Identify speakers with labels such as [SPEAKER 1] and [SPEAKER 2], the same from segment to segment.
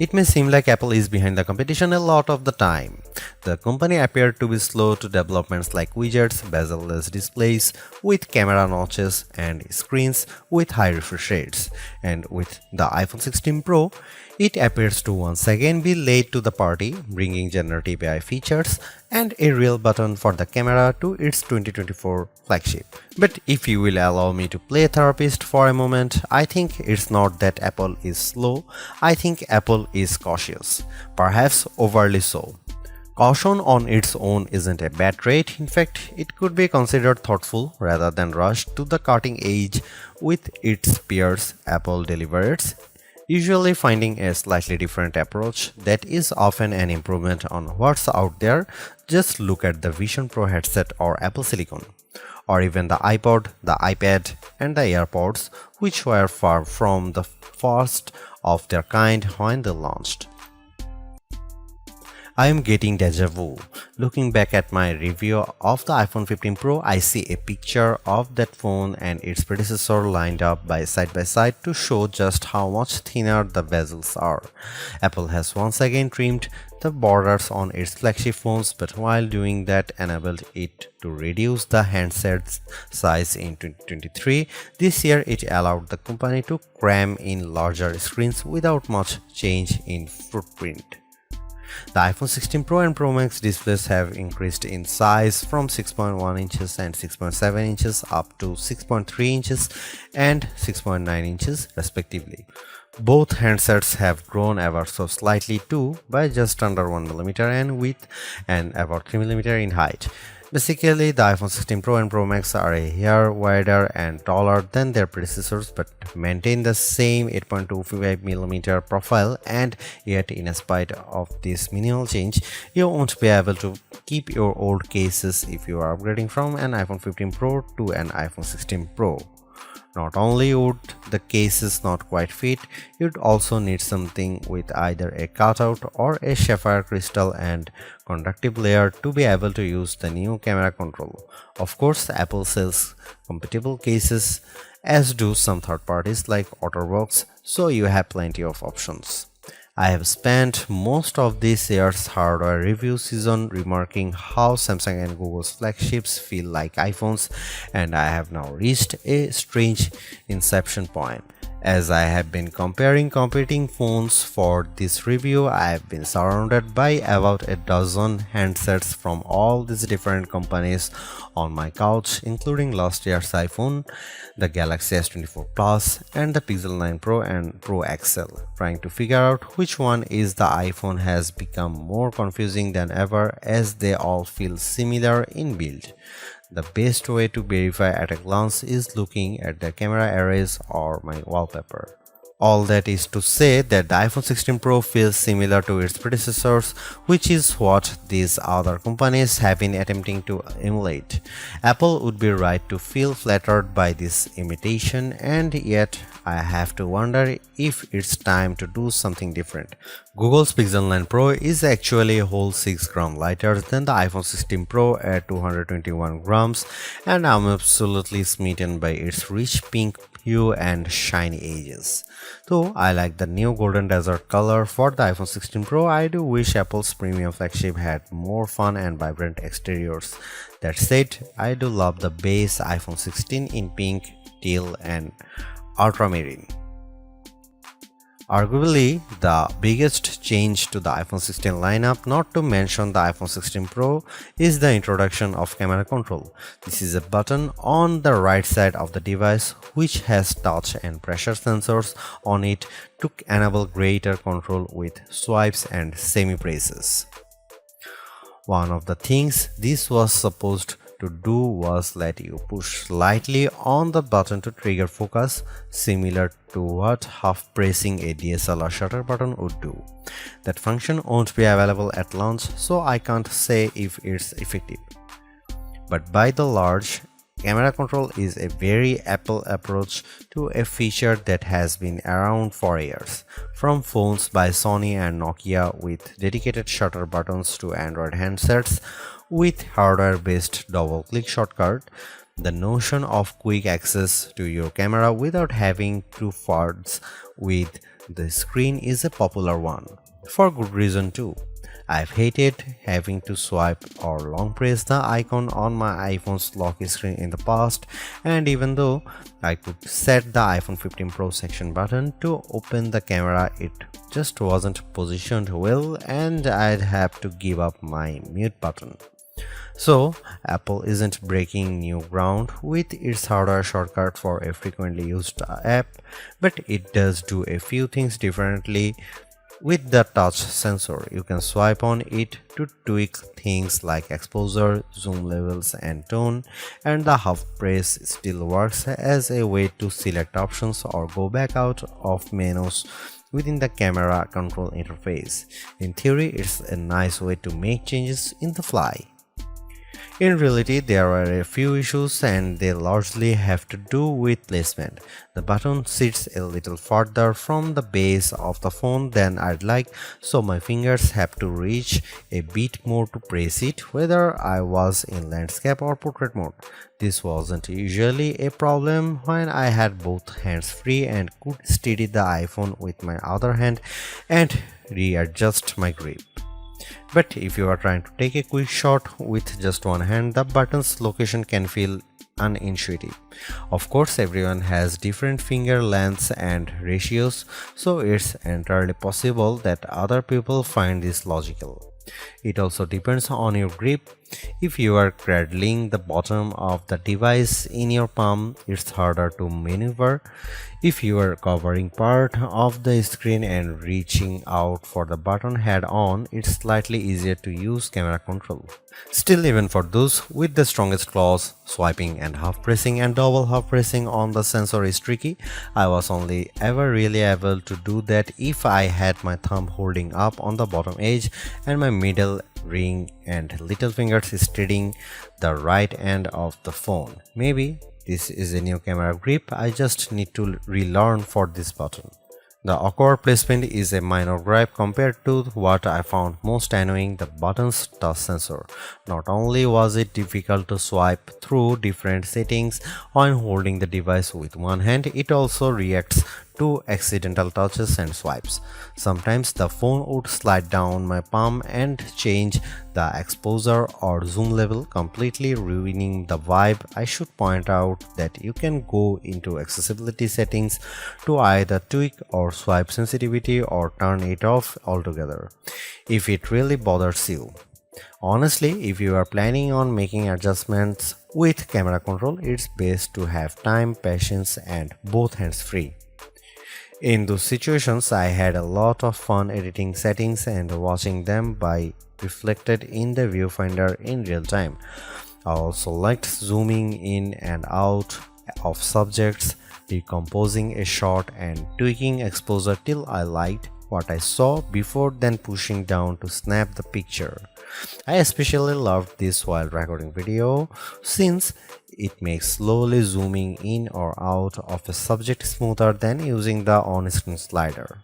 [SPEAKER 1] It may seem like Apple is behind the competition a lot of the time. The company appeared to be slow to developments like widgets, bezel-less displays with camera notches and screens with high refresh rates. And with the iPhone 16 Pro, it appears to once again be late to the party, bringing generative AI features and a real button for the camera to its 2024 flagship. But if you will allow me to play therapist for a moment, I think it's not that Apple is slow, I think Apple is cautious, perhaps overly so. Caution on its own isn't a bad trait, in fact, it could be considered thoughtful rather than rushed to the cutting edge with its peers. Apple delivers, usually finding a slightly different approach that is often an improvement on what's out there. Just look at the Vision Pro headset or Apple Silicon, or even the iPod, the iPad, and the AirPods, which were far from the first of their kind when they launched. I am getting deja vu. Looking back at my review of the iPhone 15 Pro, I see a picture of that phone and its predecessor lined up by side to show just how much thinner the bezels are. Apple has once again trimmed the borders on its flagship phones, but while doing that enabled it to reduce the handset's size in 2023. This year it allowed the company to cram in larger screens without much change in footprint. The iPhone 16 Pro and Pro Max displays have increased in size from 6.1 inches and 6.7 inches up to 6.3 inches and 6.9 inches respectively. Both handsets have grown ever so slightly too, by just under 1mm in width and about 3mm in height. Basically, the iPhone 16 Pro and Pro Max are a hair wider and taller than their predecessors but maintain the same 8.25mm profile, and yet in spite of this minimal change, you won't be able to keep your old cases if you are upgrading from an iPhone 15 Pro to an iPhone 16 Pro. Not only would the cases not quite fit, you'd also need something with either a cutout or a sapphire crystal and conductive layer to be able to use the new camera control. Of course, Apple sells compatible cases, as do some third parties like OtterBox, so you have plenty of options. I have spent most of this year's hardware review season remarking how Samsung and Google's flagships feel like iPhones, and I have now reached a strange inception point. As I have been comparing competing phones for this review, I have been surrounded by about a dozen handsets from all these different companies on my couch, including last year's iPhone, the Galaxy S24 Plus, and the Pixel 9 Pro and Pro XL. Trying to figure out which one is the iPhone has become more confusing than ever, as they all feel similar in build. The best way to verify at a glance is looking at the camera arrays or my wallpaper. All that is to say that the iPhone 16 Pro feels similar to its predecessors, which is what these other companies have been attempting to emulate. Apple would be right to feel flattered by this imitation, and yet I have to wonder if it's time to do something different. Google's Pixel 9 Pro is actually a whole 6 grams lighter than the iPhone 16 Pro at 221 grams, and I'm absolutely smitten by its rich pink hue and shiny edges. Though I like the new golden desert color for the iPhone 16 Pro, I do wish Apple's premium flagship had more fun and vibrant exteriors. That said, I do love the base iPhone 16 in pink, teal, and ultramarine. Arguably, the biggest change to the iPhone 16 lineup, not to mention the iPhone 16 Pro, is the introduction of camera control. This is a button on the right side of the device which has touch and pressure sensors on it to enable greater control with swipes and semi-presses. One of the things this was supposed to do was let you push slightly on the button to trigger focus, similar to what half pressing a DSLR shutter button would do. That function won't be available at launch, so I can't say if it's effective. But by the large, camera control is a very Apple approach to a feature that has been around for years. From phones by Sony and Nokia with dedicated shutter buttons to Android handsets with hardware-based double-click shortcut, the notion of quick access to your camera without having to fudge with The screen is a popular one, for good reason too. I've hated having to swipe or long press the icon on my iPhone's lock screen in the past, and even though I could set the iPhone 15 Pro section button to open the camera, it just wasn't positioned well and I'd have to give up my mute button. So, Apple isn't breaking new ground with its hardware shortcut for a frequently used app, but it does do a few things differently. With the touch sensor, you can swipe on it to tweak things like exposure, zoom levels, and tone, and the half press still works as a way to select options or go back out of menus within the camera control interface. In theory, it's a nice way to make changes in the fly. In reality, there are a few issues and they largely have to do with placement. The button sits a little farther from the base of the phone than I'd like, so my fingers have to reach a bit more to press it, whether I was in landscape or portrait mode. This wasn't usually a problem when I had both hands free and could steady the iPhone with my other hand and readjust my grip. But if you are trying to take a quick shot with just one hand, the button's location can feel unintuitive. Of course, everyone has different finger lengths and ratios, so it's entirely possible that other people find this logical. It also depends on your grip. If you are cradling the bottom of the device in your palm, it's harder to maneuver. If you are covering part of the screen and reaching out for the button head on, it's slightly easier to use camera control. Still, even for those with the strongest claws, swiping and half pressing and double half pressing on the sensor is tricky. I was only ever really able to do that if I had my thumb holding up on the bottom edge and my middle ring and little fingers steadying the right end of the phone. Maybe this is a new camera grip I just need to relearn for this button. The awkward placement is a minor gripe compared to what I found most annoying, the button's touch sensor. Not only was it difficult to swipe through different settings when holding the device with one hand, it also reacts to accidental touches and swipes. Sometimes the phone would slide down my palm and change the exposure or zoom level, completely ruining the vibe. I should point out that you can go into accessibility settings to either tweak or swipe sensitivity or turn it off altogether if it really bothers you. Honestly, if you are planning on making adjustments with camera control, it's best to have time, patience, and both hands free. In those situations, I had a lot of fun editing settings and watching them by reflected in the viewfinder in real time. I also liked zooming in and out of subjects, decomposing a shot and tweaking exposure till I liked what I saw before then pushing down to snap the picture. I especially loved this while recording video since it makes slowly zooming in or out of a subject smoother than using the on-screen slider.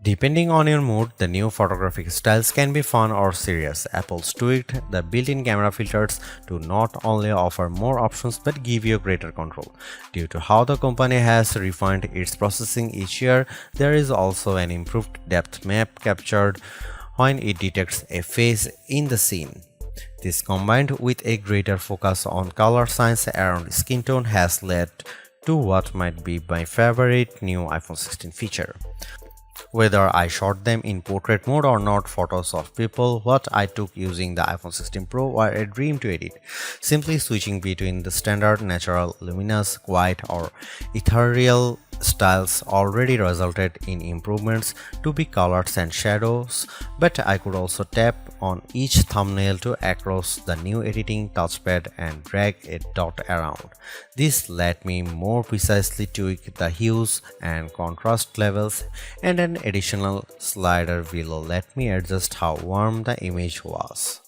[SPEAKER 1] Depending on your mood, the new photographic styles can be fun or serious. Apple's tweaked the built-in camera filters to not only offer more options but give you greater control. Due to how the company has refined its processing each year, there is also an improved depth map captured when it detects a face in the scene. This, combined with a greater focus on color science around skin tone, has led to what might be my favorite new iPhone 16 feature. Whether I shot them in portrait mode or not, photos of people what I took using the iPhone 16 Pro were a dream to edit. Simply switching between the standard, natural, luminous, quiet, or ethereal styles already resulted in improvements to be colors and shadows, but I could also tap on each thumbnail to across the new editing touchpad and drag a dot around. This let me more precisely tweak the hues and contrast levels, and an additional slider below let me adjust how warm the image was.